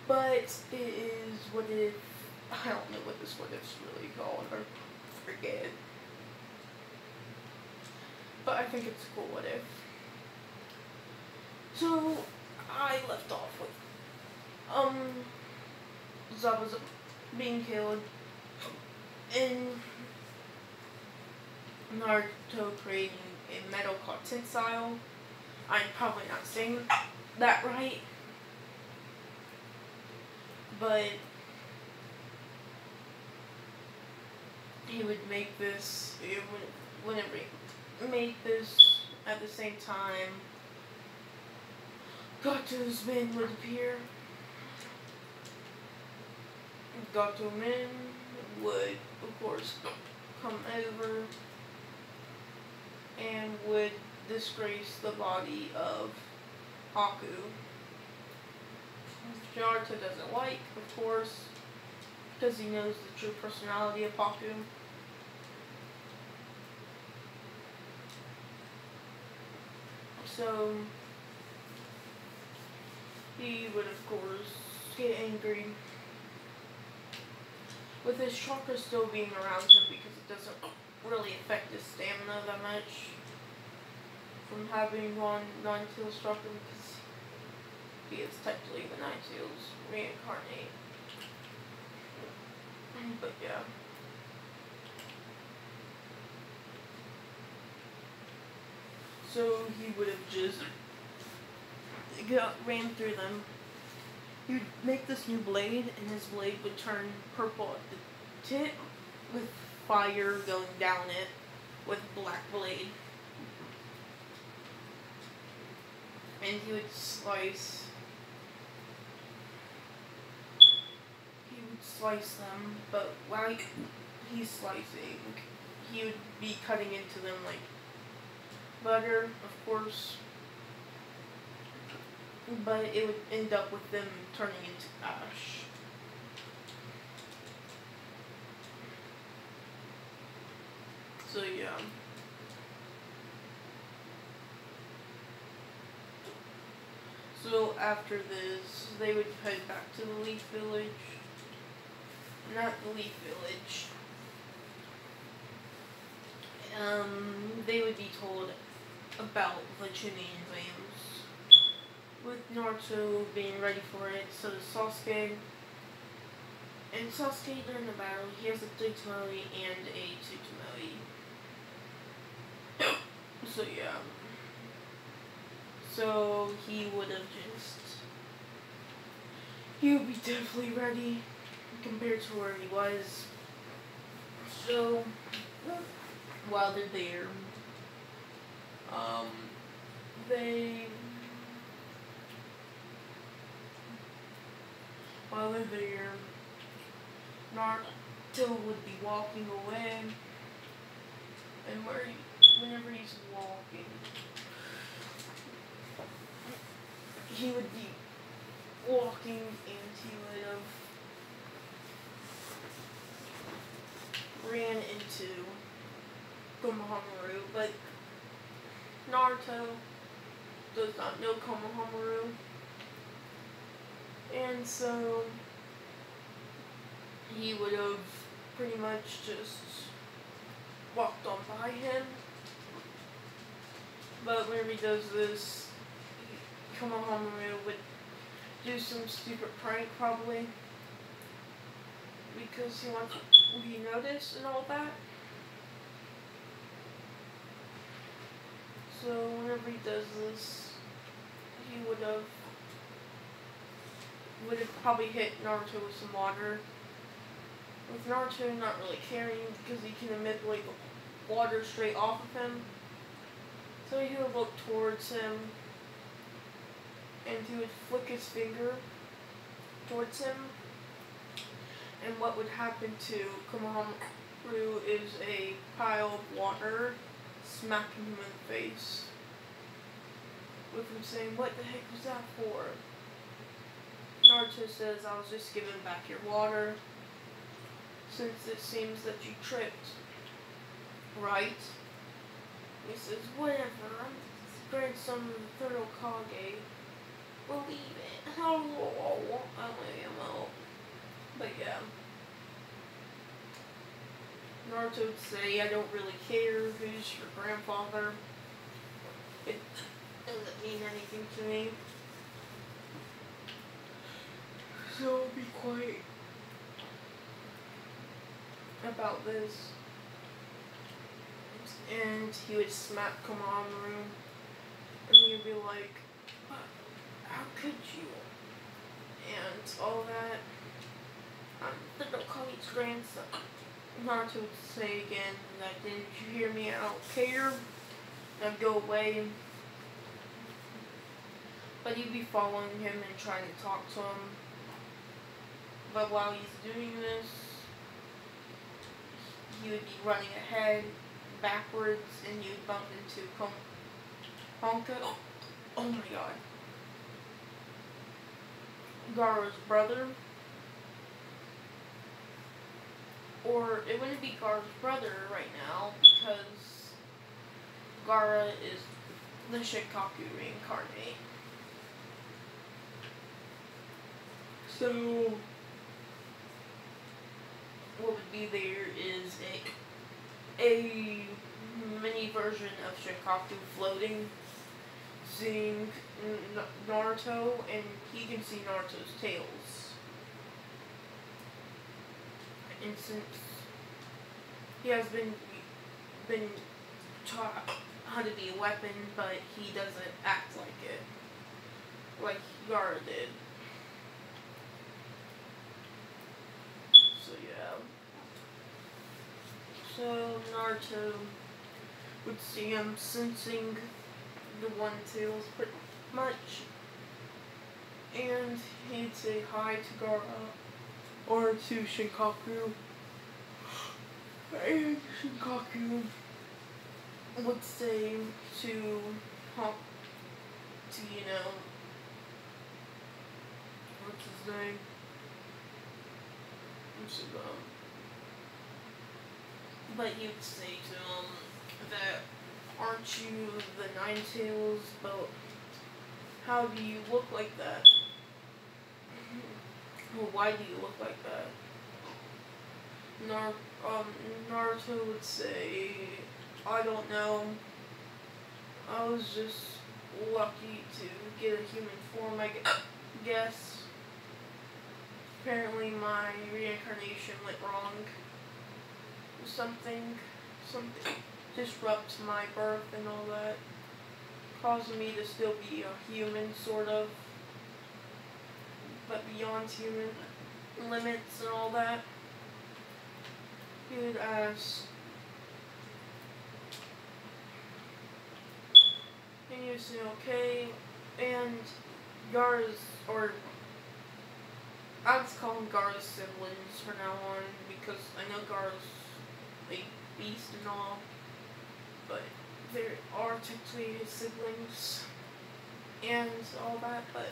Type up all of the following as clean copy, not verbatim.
But it is what if, I don't know what this what if's really called, or forget. But I think it's a cool what if. So, I left off with, Zabuza being killed, and Naruto creating a metal called Tensile. I'm probably not saying that right, but he would make this, whenever he made this at the same time, Gato's men would appear. Gato men would, of course, come over and would disgrace the body of Haku, which Naruto doesn't like, of course, because he knows the true personality of Haku. So, he would, of course, get angry with his chakra still being around him, because it doesn't really affect his stamina that much from having Nine-Tails chakra, because he is technically the Nine-Tails reincarnate. But yeah. So he would have just ran through them. He would make this new blade, and his blade would turn purple at the tip, with fire going down it, with black blade. And he would slice them, but while he's slicing, he would be cutting into them like butter, of course, but it would end up with them turning into ash. So yeah. So after this, they would head back to the Leaf Village. Not the Leaf Village. They would be told about the Chunin exams, with Naruto being ready for it. So does Sasuke. And Sasuke, during the battle, he has a 3 Tomoe and a 2 Tomoe. So yeah. So he would be definitely ready compared to where he was. So while they're there, Naruto would be walking away, and whenever he's walking, he would be walking, and he would have ran into Konohamaru, but Naruto does not know Konohamaru, and so he would have pretty much just walked on by him. But whenever he does this, Konohamaru would do some stupid prank, probably, because he wants to be noticed and all that. So whenever he does this, he would have probably hit Naruto with some water. With Naruto not really caring, because he can emit like water straight off of him. So he would look towards him, and he would flick his finger towards him. And what would happen to Konohamaru is a pile of water smacking him in the face, with him saying, "What the heck was that for?" Naruto says, "I was just giving back your water, since it seems that you tripped, right?" He says, "Whatever, I'm the grandson of the third Hokage. Believe it." LMAO. But yeah. Naruto would say, I don't really care who's your grandfather. It doesn't mean anything to me. So I'll be quiet about this. And he would smack Komaru, and he would be like, how could you? And all that. The Okage's grandson. Naruto would say again, that didn't you hear me? I don't care. I'd go away. But he'd be following him and trying to talk to him. But while he's doing this, he would be running ahead, backwards, and you'd bump into Honka. Oh my god. Gaara's brother. Or it wouldn't be Gaara's brother right now, because Gaara is the Shinkaku reincarnate. So what would be there is a mini version of Shinkaku floating, seeing Naruto, and he can see Naruto's tails. And since he has been taught how to be a weapon, but he doesn't act like it, like Gaara did. So yeah. So Naruto would see him sensing the One Tails pretty much, and he'd say hi to Gaara or to Shinkaku, and Shinkaku would say to you know, what's his name? But he would say to him that, aren't you the Nine Tails, but how do you look like that? Well, why do you look like that? Naruto would say, I don't know. I was just lucky to get a human form, I guess. Apparently my reincarnation went wrong. Something disrupts my birth and all that, causing me to still be a human, sort of, but beyond human limits and all that. He would ask, and you would say, okay, and Gaara's, or I'll just call him Gaara's siblings from now on, because I know Gaara's a beast and all, but there are technically his siblings and all that, but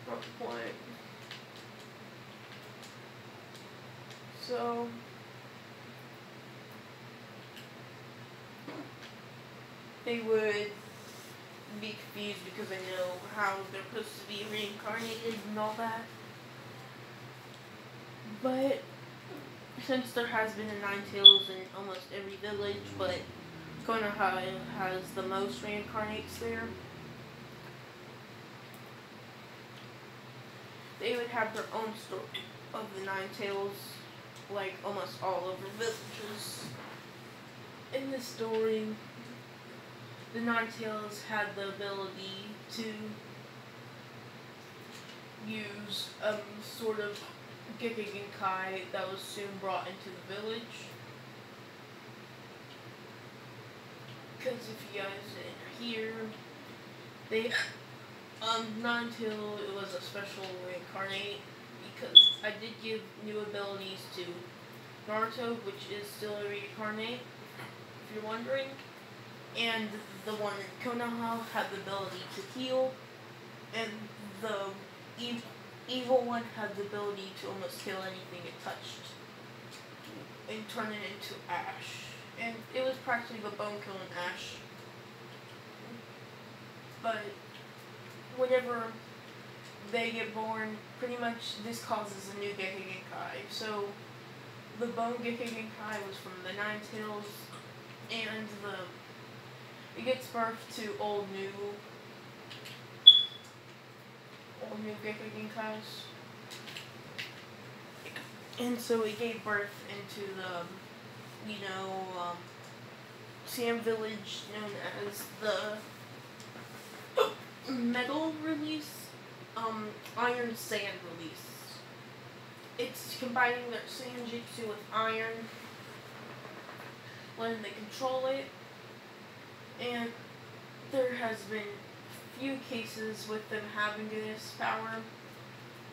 not the point. So they would be confused because they know how they're supposed to be reincarnated and all that. But since there has been a Nine Tails in almost every village, but Konoha has the most reincarnates there, they would have their own story of the Nine Tails, like almost all over villages. In this story, the Nine Tails had the ability to use sort of Gekigenkai that was soon brought into the village. Because if you guys didn't hear, they Nine Tail, it was a special reincarnate, because I did give new abilities to Naruto, which is still a reincarnate, if you're wondering. And the one in Konoha had the ability to heal, and the evil one had the ability to almost kill anything it touched and turn it into ash. And it was practically the bone killing ash. But whenever they get born, pretty much this causes a new Gekigenkai. So the Bone Gekigenkai was from the Ninetales, and it gets birth to all new Gekigenkais. And so it gave birth into the, Sand Village, known as the Metal Release, Iron Sand Release. It's combining their Sanjutsu with iron, letting they control it, and there has been few cases with them having this power.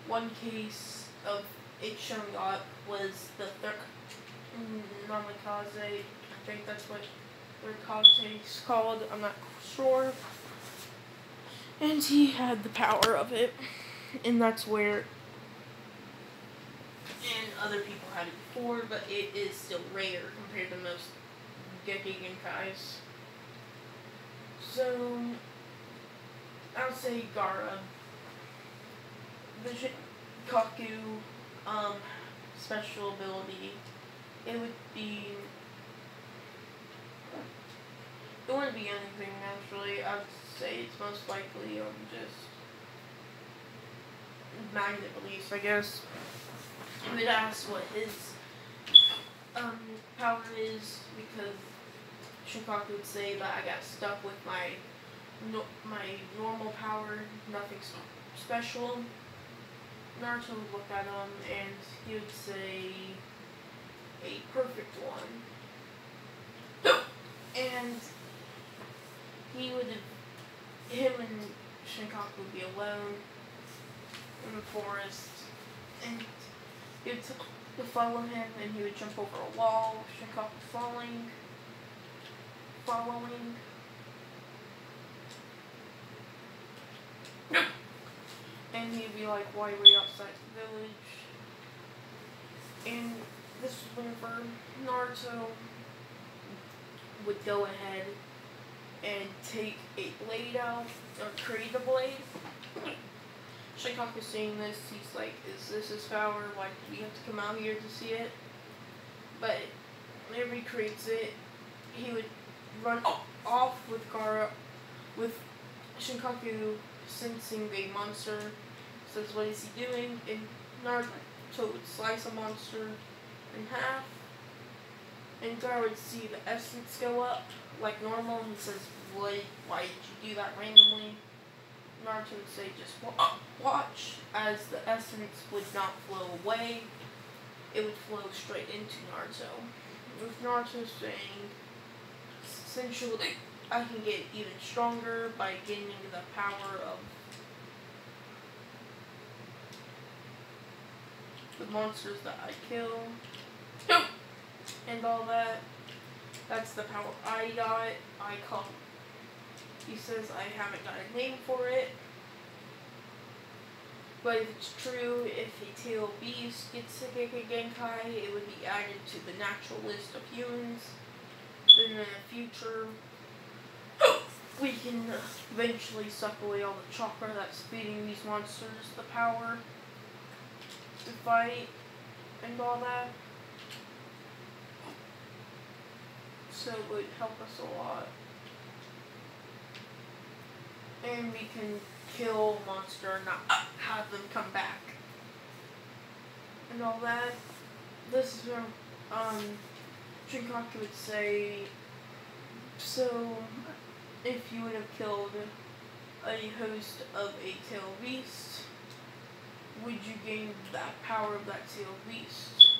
One case of it showing up was the Namikaze. I think that's what their Kaze is called. I'm not sure. And he had the power of it, and that's where. And other people had it before, but it is still rare compared to most Gekigenkais. So I'll say Gaara. The Shinkaku special ability, it wouldn't be anything naturally. I'd say it's most likely just magnet release, I guess. I would ask what his power is, because Shinkaku would say that I got stuck with my normal power, nothing special. Naruto would look at him and he would say a perfect one. And him and Shinkaku would be alone in the forest, and he would follow him, and he would jump over a wall, Shinkaku following. And he'd be like, why are we outside the village? And this was whenever Naruto would go ahead and take a blade out, or create a blade. Shinkaku seeing this, he's like, is this his power? Why do we have to come out here to see it? But whenever he creates it, he would run off with Gaara, with Shinkaku sensing a monster. Says, what is he doing? And Naruto would slice a monster in half, and Gaara would see the essence go up like normal, and he says, why did you do that randomly? Naruto would say, just watch, as the essence would not flow away, it would flow straight into Naruto. With Naruto saying, essentially, I can get even stronger by gaining the power of the monsters that I kill, and all that. That's the power I got. He says I haven't got a name for it, but if it's true, if a tail beast gets a Gekigenkai, it would be added to the natural list of humans. Then in the future, we can eventually suck away all the chakra that's feeding these monsters the power to fight and all that. So it would help us a lot. And we can kill a monster and not have them come back. And all that. This is where Shinkaku would say, so if you would have killed a host of a tail beast, would you gain that power of that tail beast?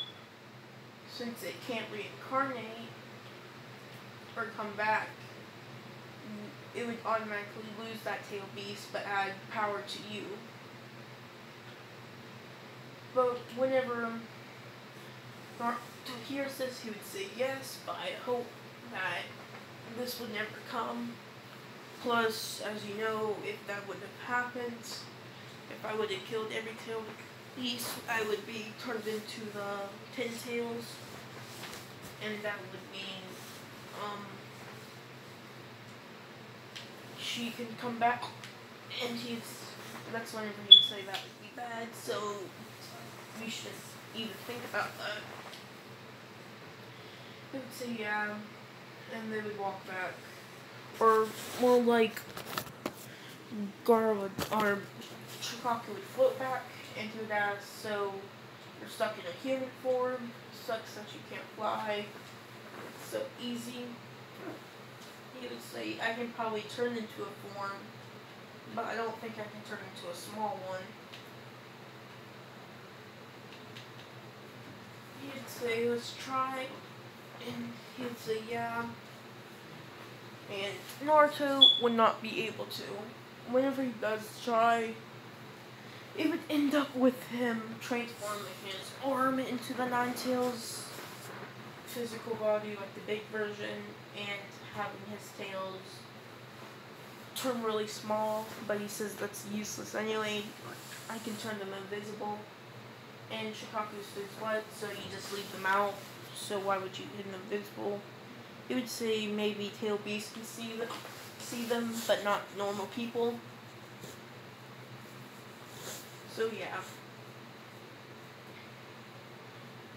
Since it can't reincarnate or come back, it would automatically lose that tail beast but add power to you. But whenever Naruto hears this, he would say yes, but I hope that this would never come. Plus, as you know, if that would have happened, if I would have killed every tailed beast, I would be turned into the 10 tails, and that would mean she can come back, and That's whenever he'd say that would be bad, so we shouldn't even think about that. They would say yeah, and they would walk back. Or more like Gaara would, or Shukaku would float back, and he would ask, so you're stuck in a human form, sucks that you can't fly, it's so easy. He would say, I can probably turn into a form, but I don't think I can turn into a small one. He'd say, let's try, and he'd say, yeah. And Naruto would not be able to. Whenever he does try, it would end up with him transforming his arm into the Nine Tails physical body, like the big version, and having his tails turn really small, but he says that's useless anyway. I can turn them invisible. And Shukaku says what? So you just leave them out, so why would you hit them invisible? He would say maybe Tail Beast can see them, but not normal people. So yeah.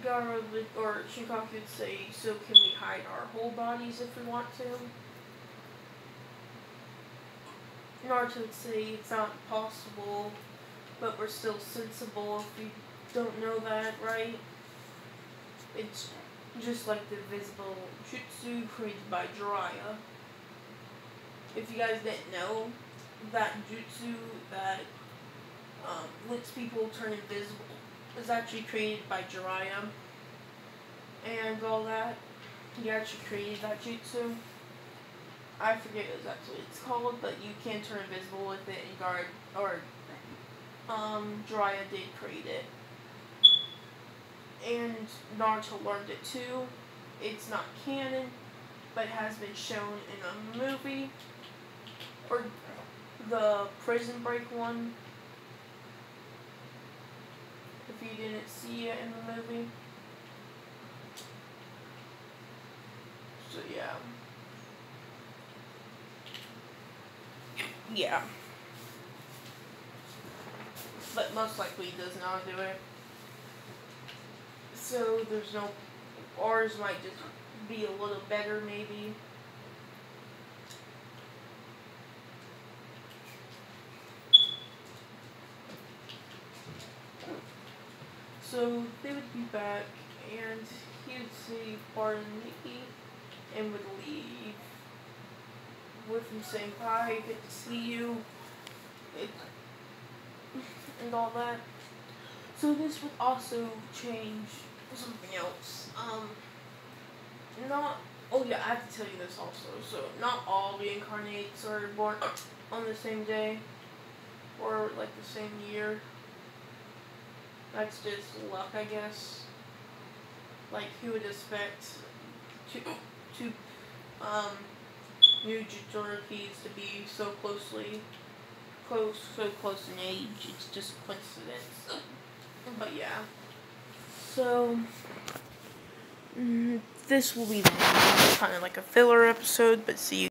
Gaara would, or Shukaku would say, so can we hide our whole bodies if we want to? Naruto would say it's not possible, but we're still sensible if we don't know that, right? It's just like the visible jutsu created by Jiraiya. If you guys didn't know, that jutsu that lets people turn invisible was actually created by Jiraiya. And all that. He actually created that jutsu. I forget exactly what it's called, but you can turn invisible with it, and Jiraiya did create it. And Naruto learned it too. It's not canon, but it has been shown in a movie, or the Prison Break one, if you didn't see it in the movie. So yeah. Yeah. But most likely he does not do it. So there's no, ours might just be a little better maybe. So they would be back, and he would say pardon me, and would leave with him saying bye, good to see you, and all that. So this would also change something else. I have to tell you this also. So not all reincarnates are born on the same day, or like the same year. That's just luck, I guess. Like, who would expect two new Jinchurikis to be so close in age? It's just coincidence. But yeah. So this will be kind of like a filler episode, but see you.